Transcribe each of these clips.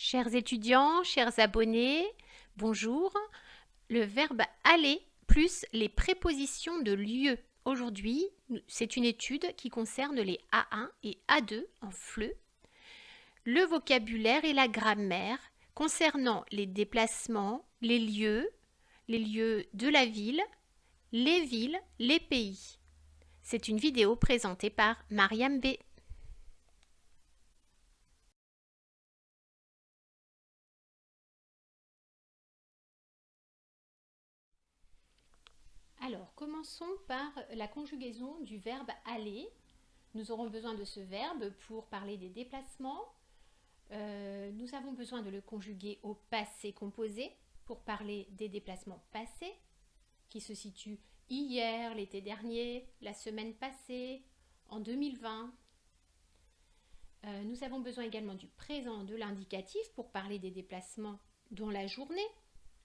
Chers étudiants, chers abonnés, bonjour. Le verbe aller plus les prépositions de lieu. Aujourd'hui, c'est une étude qui concerne les A1 et A2 en FLE, le vocabulaire et la grammaire concernant les déplacements, les lieux de la ville, les pays. C'est une vidéo présentée par Mariam B. Alors, commençons par la conjugaison du verbe aller. Nous aurons besoin de ce verbe pour parler des déplacements. Nous avons besoin de le conjuguer au passé composé pour parler des déplacements passés qui se situent hier, l'été dernier, la semaine passée, en 2020. Nous avons besoin également du présent de l'indicatif pour parler des déplacements dans la journée,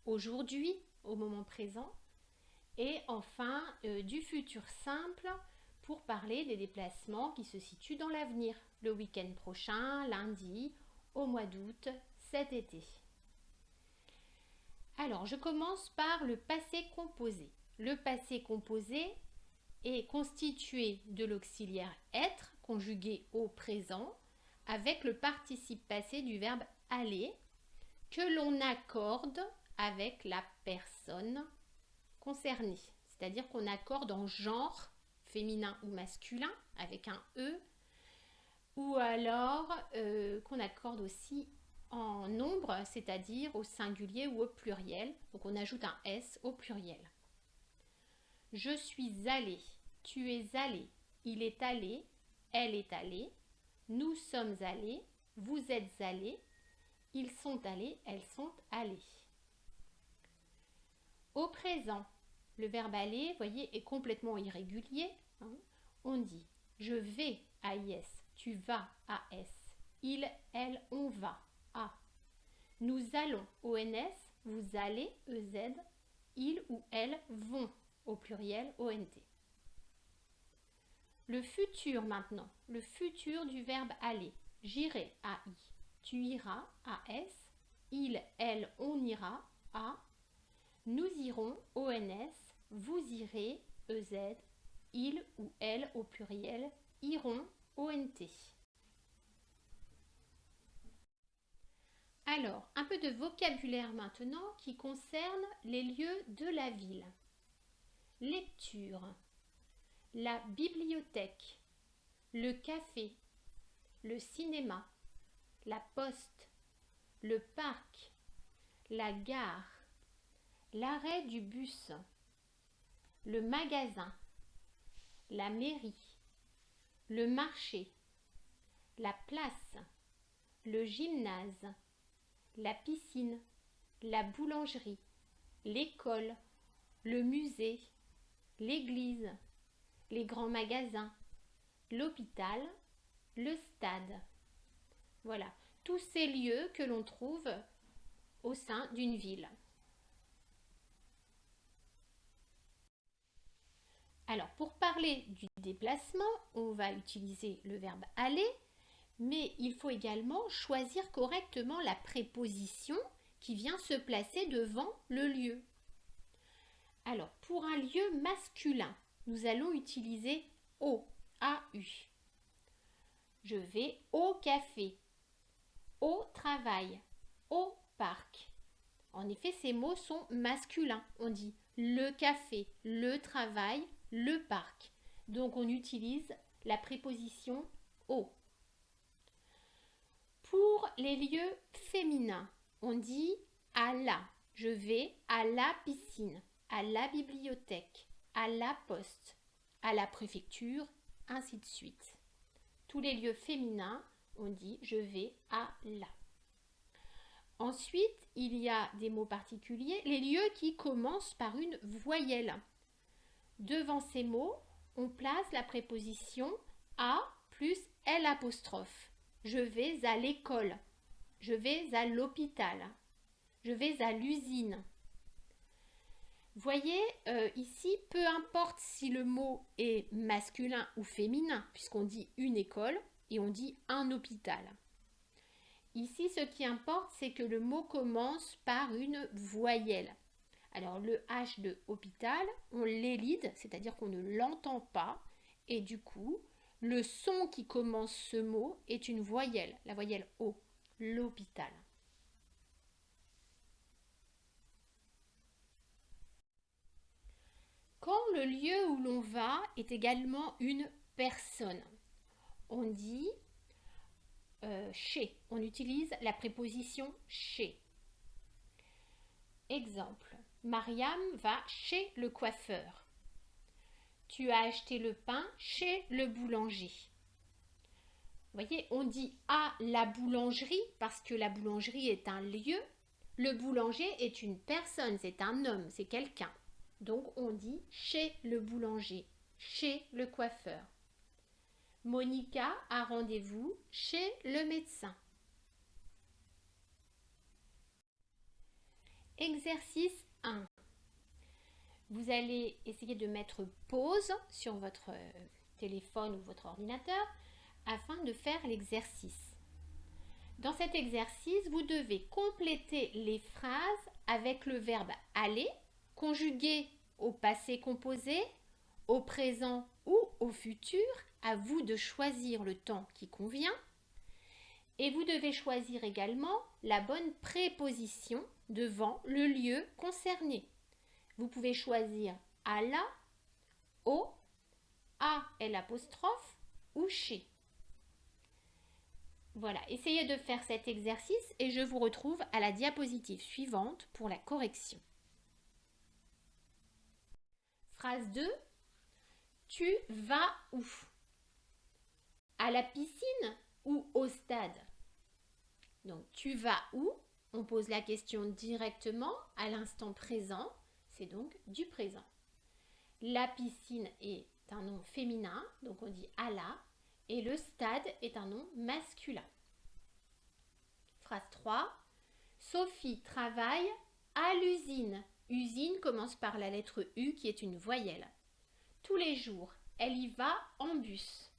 aujourd'hui, au moment présent. Et enfin, du futur simple pour parler des déplacements qui se situent dans l'avenir, le week-end prochain, lundi, au mois d'août, cet été. Alors, je commence par le passé composé. Le passé composé est constitué de l'auxiliaire être conjugué au présent avec le participe passé du verbe aller que l'on accorde avec la personne concernée. C'est-à-dire qu'on accorde en genre féminin ou masculin avec un E, ou alors qu'on accorde aussi en nombre, c'est-à-dire au singulier ou au pluriel. Donc on ajoute un S au pluriel. Je suis allé, tu es allé, il est allé, elle est allée, nous sommes allés, vous êtes allés, ils sont allés, elles sont allées. Au présent, le verbe aller, vous voyez, est complètement irrégulier. On dit je vais à IS, tu vas à S, il, elle, on va à. Nous allons ONS, vous allez EZ, il ou elle vont au pluriel ONT. Le futur maintenant, le futur du verbe aller. J'irai AI, tu iras AS, il, elle, on ira A. Nous irons ONS, vous irez EZ, il ou elle au pluriel iront ONT. Alors, un peu de vocabulaire maintenant qui concerne les lieux de la ville. Lecture, la bibliothèque, le café, le cinéma, la poste, le parc, la gare, l'arrêt du bus, le magasin, la mairie, le marché, la place, le gymnase, la piscine, la boulangerie, l'école, le musée, l'église, les grands magasins, l'hôpital, le stade. Voilà, tous ces lieux que l'on trouve au sein d'une ville. Alors, pour parler du déplacement, on va utiliser le verbe aller, mais il faut également choisir correctement la préposition qui vient se placer devant le lieu. Alors, pour un lieu masculin, nous allons utiliser au, A-U. Je vais au café, au travail, au parc. En effet, ces mots sont masculins. On dit le café, le travail, le parc. Donc, on utilise la préposition au. Pour les lieux féminins, on dit à la. Je vais à la piscine, à la bibliothèque, à la poste, à la préfecture, ainsi de suite. Tous les lieux féminins, on dit je vais à la. Ensuite, il y a des mots particuliers, les lieux qui commencent par une voyelle. Devant ces mots, on place la préposition à plus L apostrophe. Je vais à l'école, je vais à l'hôpital, je vais à l'usine. Voyez, ici, peu importe si le mot est masculin ou féminin, puisqu'on dit une école et on dit un hôpital. Ici, ce qui importe, c'est que le mot commence par une voyelle. Alors, le H de hôpital, on l'élide, c'est-à-dire qu'on ne l'entend pas. Et du coup, le son qui commence ce mot est une voyelle, la voyelle O, l'hôpital. Quand le lieu où l'on va est également une personne, on dit chez. On utilise la préposition chez. Exemple, Mariam va chez le coiffeur. Tu as acheté le pain chez le boulanger. Vous voyez, on dit à la boulangerie parce que la boulangerie est un lieu. Le boulanger est une personne, c'est un homme, c'est quelqu'un. Donc on dit chez le boulanger, chez le coiffeur. Monica a rendez-vous chez le médecin. Exercice 1. Vous allez essayer de mettre pause sur votre téléphone ou votre ordinateur afin de faire l'exercice. Dans cet exercice, vous devez compléter les phrases avec le verbe aller, conjugué au passé composé, au présent ou au futur. À vous de choisir le temps qui convient. Et vous devez choisir également la bonne préposition devant le lieu concerné. Vous pouvez choisir à la, au, à l'apostrophe ou chez. Voilà, essayez de faire cet exercice et je vous retrouve à la diapositive suivante pour la correction. Phrase 2. Tu vas où? À la piscine ou au stade? Donc, tu vas où? On pose la question directement à l'instant présent. C'est donc du présent. La piscine est un nom féminin, donc on dit à la. Et le stade est un nom masculin. Phrase 3. Sophie travaille à l'usine. Usine commence par la lettre U qui est une voyelle. Tous les jours, elle y va en bus.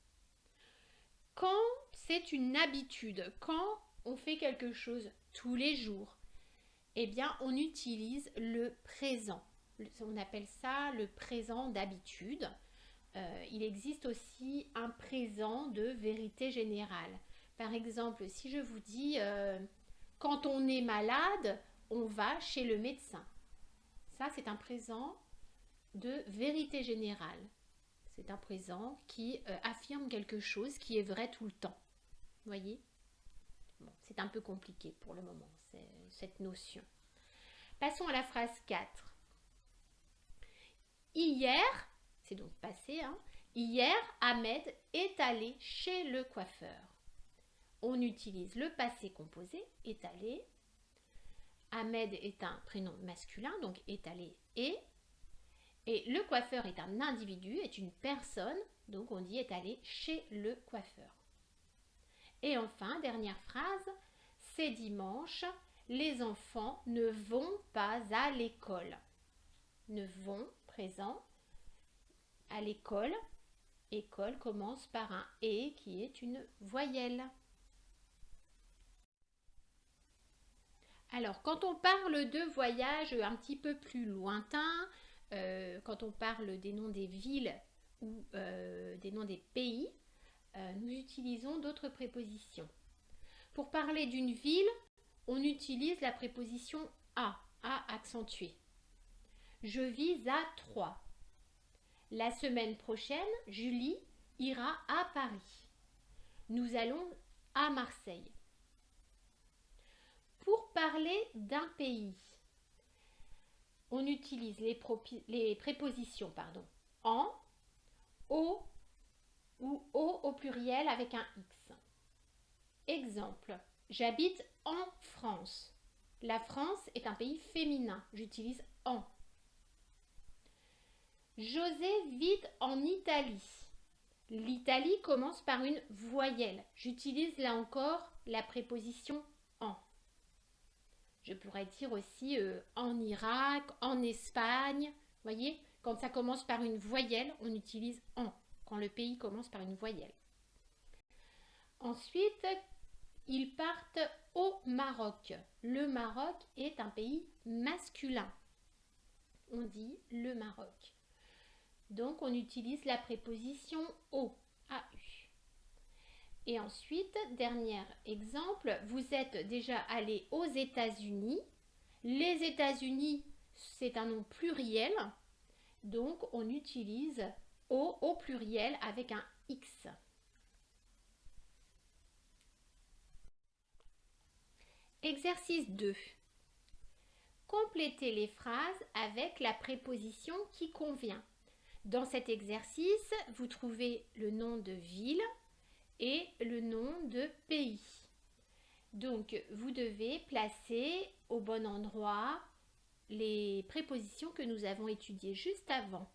Quand c'est une habitude, quand on fait quelque chose tous les jours, eh bien on utilise le présent. On appelle ça le présent d'habitude. Il existe aussi un présent de vérité générale. Par exemple, si je vous dis quand on est malade, on va chez le médecin. Ça, c'est un présent de vérité générale. C'est un présent qui affirme quelque chose qui est vrai tout le temps. Vous voyez? Bon, c'est un peu compliqué pour le moment, cette notion. Passons à la phrase 4. Hier, c'est donc passé, hier, Ahmed est allé chez le coiffeur. On utilise le passé composé, est allé. Ahmed est un prénom masculin, donc est allé est. Et le coiffeur est un individu, est une personne, donc on dit est allé chez le coiffeur. Et enfin, dernière phrase, c'est dimanche, les enfants ne vont pas à l'école. Ne vont, présent, à l'école. École commence par un « et » qui est une voyelle. Alors, quand on parle de voyages un petit peu plus lointains, quand on parle des noms des villes ou des noms des pays, nous utilisons d'autres prépositions. Pour parler d'une ville, on utilise la préposition à accentuée. Je vis à Troyes. La semaine prochaine, Julie ira à Paris. Nous allons à Marseille. Pour parler d'un pays, on utilise les prépositions en, au ou au pluriel avec un X. Exemple, j'habite en France. La France est un pays féminin, j'utilise en. José vit en Italie. L'Italie commence par une voyelle. J'utilise là encore la préposition en. Je pourrais dire aussi en Irak, en Espagne. Vous voyez, quand ça commence par une voyelle, on utilise en. Quand le pays commence par une voyelle. Ensuite, Ils partent au Maroc. Le Maroc est un pays masculin. On dit le Maroc. Donc, on utilise la préposition au, AU. Et ensuite, dernier exemple, vous êtes déjà allé aux États-Unis. Les États-Unis, c'est un nom pluriel. Donc, on utilise au pluriel avec un X. Exercice 2. Complétez les phrases avec la préposition qui convient. Dans cet exercice, vous trouvez le nom de ville et le nom de pays. Donc, vous devez placer au bon endroit les prépositions que nous avons étudiées juste avant.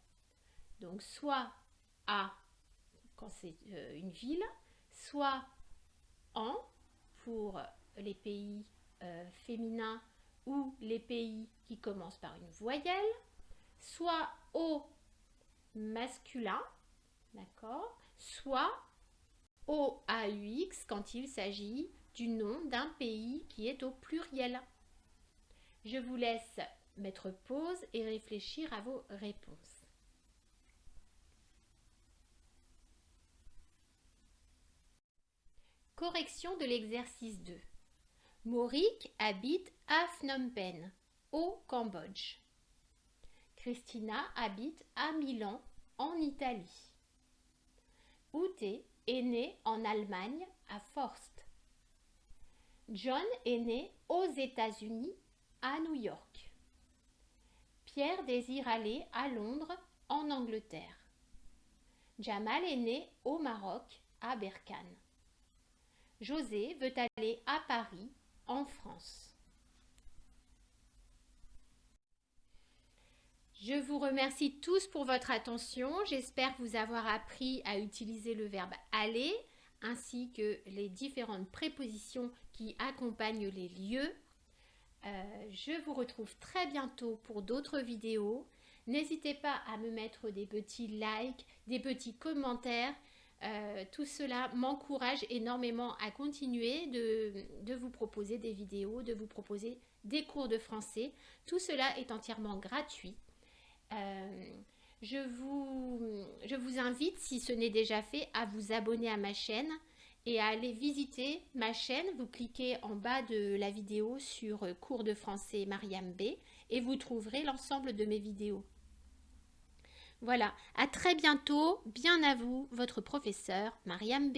Donc, soit à quand c'est une ville, soit en pour les pays féminins ou les pays qui commencent par une voyelle, soit au masculin, d'accord, soit au AUX quand il s'agit du nom d'un pays qui est au pluriel. Je vous laisse mettre pause et réfléchir à vos réponses. Correction de l'exercice 2. Maurik habite à Phnom Penh, au Cambodge. Christina habite à Milan, en Italie. Ute est né en Allemagne, à Forst. John est né aux États-Unis, à New York. Pierre désire aller à Londres, en Angleterre. Jamal est né au Maroc, à Berkane. José veut aller à Paris, en France. Je vous remercie tous pour votre attention. J'espère vous avoir appris à utiliser le verbe aller ainsi que les différentes prépositions qui accompagnent les lieux. Je vous retrouve très bientôt pour d'autres vidéos. N'hésitez pas à me mettre des petits likes, des petits commentaires. Tout cela m'encourage énormément à continuer de vous proposer des vidéos, de vous proposer des cours de français. Tout cela est entièrement gratuit. Je vous invite, si ce n'est déjà fait, à vous abonner à ma chaîne et à aller visiter ma chaîne. Vous cliquez en bas de la vidéo sur cours de français Mariam B et vous trouverez l'ensemble de mes vidéos. Voilà, à très bientôt, bien à vous, votre professeur Mariam B.